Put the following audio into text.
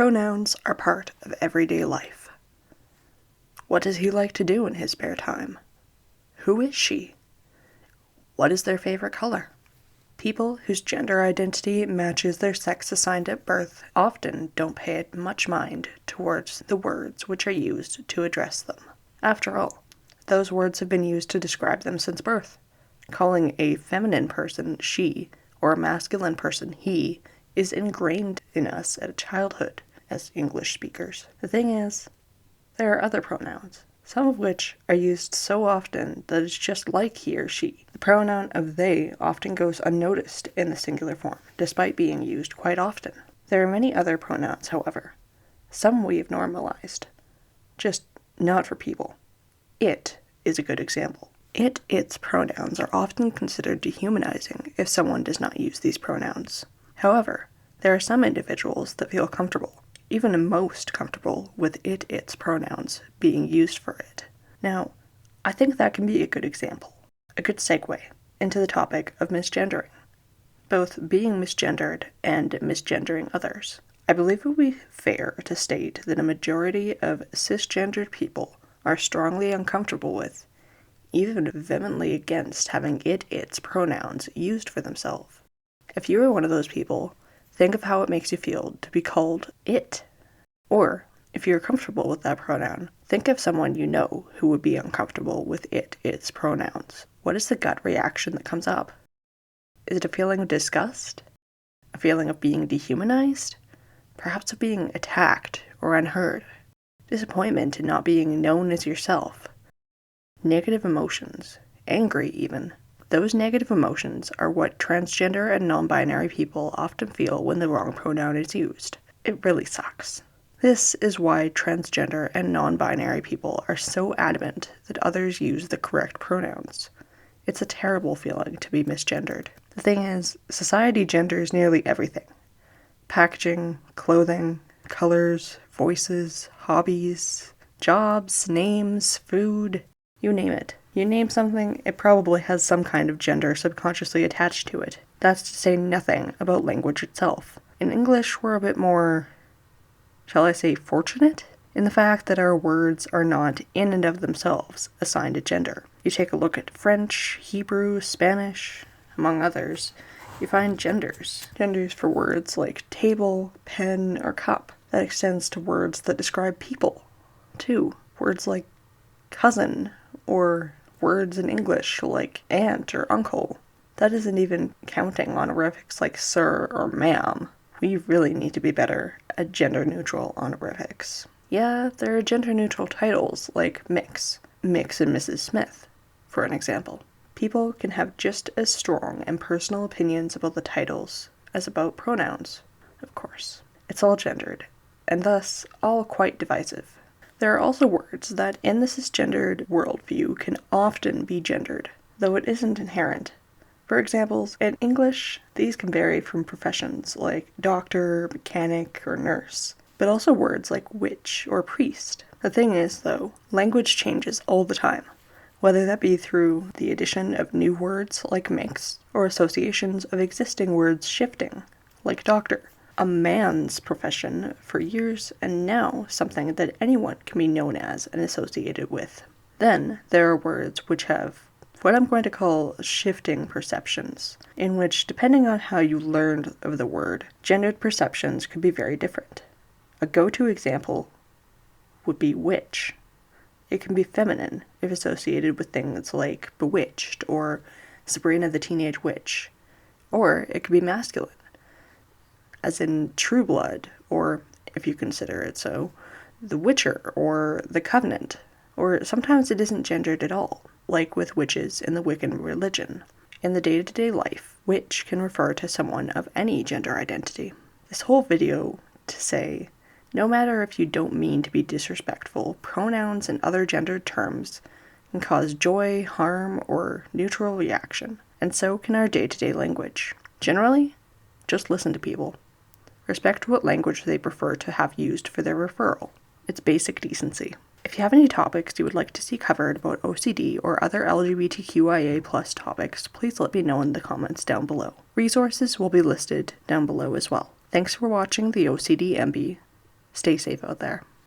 Pronouns are part of everyday life. What does he like to do in his spare time? Who is she? What is their favorite color? People whose gender identity matches their sex assigned at birth often don't pay much mind towards the words which are used to address them. After all, those words have been used to describe them since birth. Calling a feminine person she, or a masculine person he, is ingrained in us at childhood as English speakers. The thing is, there are other pronouns, some of which are used so often that it's just like he or she. The pronoun of they often goes unnoticed in the singular form, despite being used quite often. There are many other pronouns, however. Some we've normalized, just not for people. It is a good example. Its pronouns are often considered dehumanizing if someone does not use these pronouns. However, there are some individuals that feel comfortable, even most comfortable, with its pronouns being used for it. Now, I think that can be a good example, a good segue into the topic of misgendering, both being misgendered and misgendering others. I believe it would be fair to state that a majority of cisgendered people are strongly uncomfortable with, even vehemently against, having its pronouns used for themselves. If you are one of those people, think of how it makes you feel to be called it. Or, if you're comfortable with that pronoun, think of someone you know who would be uncomfortable with its pronouns. What is the gut reaction that comes up? Is it a feeling of disgust? A feeling of being dehumanized? Perhaps of being attacked or unheard? Disappointment in not being known as yourself? Negative emotions, angry even. Those negative emotions are what transgender and non-binary people often feel when the wrong pronoun is used. It really sucks. This is why transgender and non-binary people are so adamant that others use the correct pronouns. It's a terrible feeling to be misgendered. The thing is, society genders nearly everything. Packaging, clothing, colors, voices, hobbies, jobs, names, food, you name it. You name something, it probably has some kind of gender subconsciously attached to it. That's to say nothing about language itself. In English, we're a bit more, shall I say, fortunate in the fact that our words are not in and of themselves assigned a gender. You take a look at French, Hebrew, Spanish, among others, you find genders. Genders for words like table, pen, or cup. That extends to words that describe people, too. Words like cousin, or words in English like aunt or uncle. That isn't even counting honorifics like sir or ma'am. We really need to be better at gender-neutral honorifics. Yeah, there are gender-neutral titles like Mix and Mrs. Smith, for an example. People can have just as strong and personal opinions about the titles as about pronouns, of course. It's all gendered, and thus all quite divisive. There are also words that, in the cisgendered worldview, can often be gendered, though it isn't inherent. For examples, in English, these can vary from professions like doctor, mechanic, or nurse, but also words like witch or priest. The thing is, though, language changes all the time, whether that be through the addition of new words like mix, or associations of existing words shifting, like doctor. A man's profession for years, and now something that anyone can be known as and associated with. Then there are words which have what I'm going to call shifting perceptions, in which, depending on how you learned of the word, gendered perceptions could be very different. A go-to example would be witch. It can be feminine if associated with things like Bewitched or Sabrina the Teenage Witch, or it could be masculine, as in True Blood, or, if you consider it so, The Witcher, or The Covenant, or sometimes it isn't gendered at all, like with witches in the Wiccan religion. In the day-to-day life, witch can refer to someone of any gender identity. This whole video to say, no matter if you don't mean to be disrespectful, pronouns and other gendered terms can cause joy, harm, or neutral reaction, and so can our day-to-day language. Generally, just listen to people. Respect what language they prefer to have used for their referral. It's basic decency. If you have any topics you would like to see covered about OCD or other LGBTQIA+ topics, please let me know in the comments down below. Resources will be listed down below as well. Thanks for watching the OCD Enby. Stay safe out there.